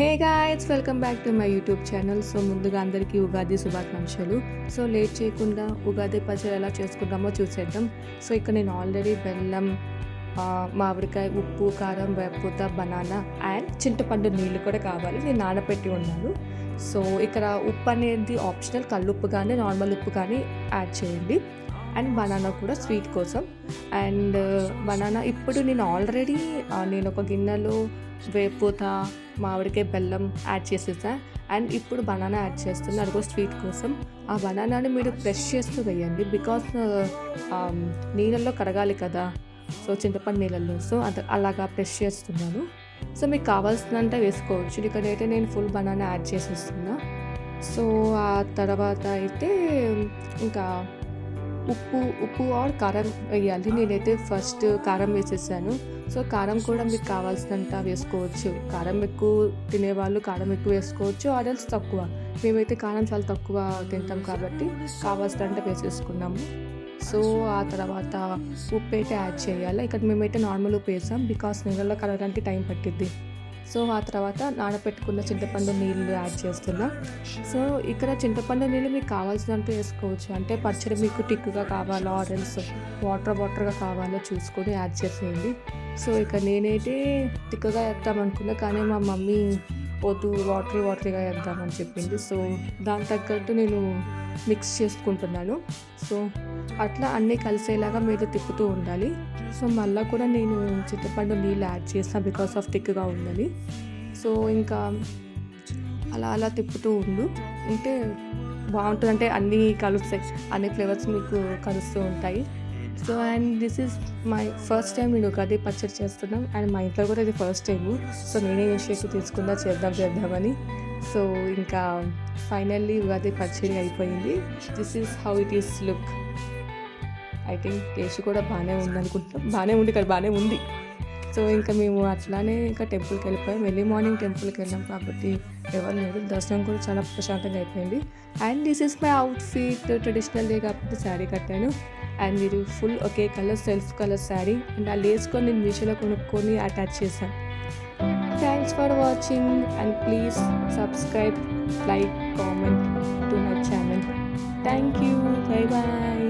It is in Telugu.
Hey guys, welcome back to my YouTube channel. So ముందుగా అందరికీ ఉగాది శుభాకాంక్షలు. సో లేట్ చేయకుండా ఉగాది పచ్చడి ఎలా చేసుకుంటామో చూసేద్దాం. సో ఇక్కడ నేను ఆల్రెడీ బెల్లం, మామిడికాయ, ఉప్పు, కారం, వేపపూత, బనానా అండ్ చింతపండు నీళ్ళు కూడా కావాలి, నేను నానబెట్టి ఉన్నాను. సో ఇక్కడ ఉప్పు అనేది ఆప్షనల్, కల్లుప్పు కానీ నార్మల్ ఉప్పు కానీ యాడ్ చేయండి. అండ్ బనానా కూడా స్వీట్ కోసం. అండ్ బనానా ఇప్పుడు నేను ఆల్రెడీ నేను ఒక గిన్నెలో వేపూత, మామిడికాయ, బెల్లం యాడ్ చేసేసా. అండ్ ఇప్పుడు బనానా యాడ్ చేస్తుంది, అది కూడా స్వీట్ కోసం. ఆ బనానాని మీరు ప్రెస్ చేస్తూ వేయండి, బికాస్ నీళ్ళల్లో కడగాలి కదా, సో చింతపండు నీళ్ళల్లో. సో అలాగా ప్రెస్ చేస్తున్నాను. సో మీకు కావాల్సినంత వేసుకోవచ్చు. ఇక్కడైతే నేను ఫుల్ బనానా యాడ్ చేసేస్తున్నా. సో ఆ తర్వాత అయితే ఇంకా ఉప్పు ఆర్ కారం వేయాలి. నేనైతే ఫస్ట్ కారం వేసేసాను. సో కారం కూడా మీకు కావాల్సినంత వేసుకోవచ్చు. కారం ఎక్కువ తినేవాళ్ళు కారం ఎక్కువ వేసుకోవచ్చు, ఆర్ఎల్స్ తక్కువ. మేమైతే కారం చాలా తక్కువ తింటాం కాబట్టి కావాల్సినంత వేసేసుకున్నాము. సో ఆ తర్వాత ఉప్పు అయితే యాడ్ చేయాలి. ఇక్కడ మేమైతే నార్మల్ ఉప్పు వేసాం, బికాస్ నీళ్ళలో కలగడానికి టైం పట్టిద్ది. సో ఆ తర్వాత నానబెట్టుకున్న చింతపండు నీళ్ళు యాడ్ చేస్తున్నా. సో ఇక్కడ చింతపండు నీళ్ళు మీకు కావాల్సినంత వేసుకోవచ్చు. అంటే పచ్చడి మీకు టిక్కుగా కావాలో ఆరెల్స్ వాటర్గా కావాలో చూసుకొని యాడ్ చేసేయండి. సో ఇక నేనైతే టిక్కుగా వేద్దామనుకున్నా, కానీ మా మమ్మీ వద్దు వాటరీగా వేద్దామని చెప్పింది. సో దాని తగ్గట్టు నేను మిక్స్ చేసుకుంటున్నాను. సో అట్లా అన్నీ కలిసేలాగా మీరు తిప్పుతూ ఉండాలి. సో మళ్ళీ కూడా నేను చింతపండు నీళ్ళు యాడ్ చేస్తాను, బికాస్ ఆఫ్ థిక్గా ఉందని. సో ఇంకా అలా తిప్పుతూ ఉండు, అంటే బాగుంటుంది. అంటే అన్నీ కలుస్తాయి, అన్ని ఫ్లేవర్స్ మీకు కలుస్తూ ఉంటాయి. So and this is my first time నేను ఉగాది పచ్చడి చేస్తున్నాం. అండ్ మా ఇంట్లో కూడా ఇది ఫస్ట్ టైము. సో నేనే ఇనిషియేటివ్ తీసుకుందా చేద్దామని. సో ఇంకా ఫైనల్లీ ఉగాది పచ్చడి అయిపోయింది. This is how it is look. I think taste కూడా బాగానే ఉంది అనుకుంటాం. బాగానే ఉంది. సో ఇంకా మేము అట్లానే ఇంకా టెంపుల్కి వెళ్ళిపోయాం. ఎర్లీ మార్నింగ్ టెంపుల్కి వెళ్ళాం కాబట్టి ఎవరు లేరు. దర్శనం కూడా చాలా ప్రశాంతంగా అయిపోయింది. And this is my outfit. Traditional day కాబట్టి శారీ కట్టాను. అండ్ ఇది ఫుల్ ఒకే colour, self colour sari. And ఆ లేసుకొని నేను మీషోలో కొనుక్కొని అటాచ్ చేశాను. Thanks for watching and please subscribe, like, comment to my channel. Thank you. Bye bye.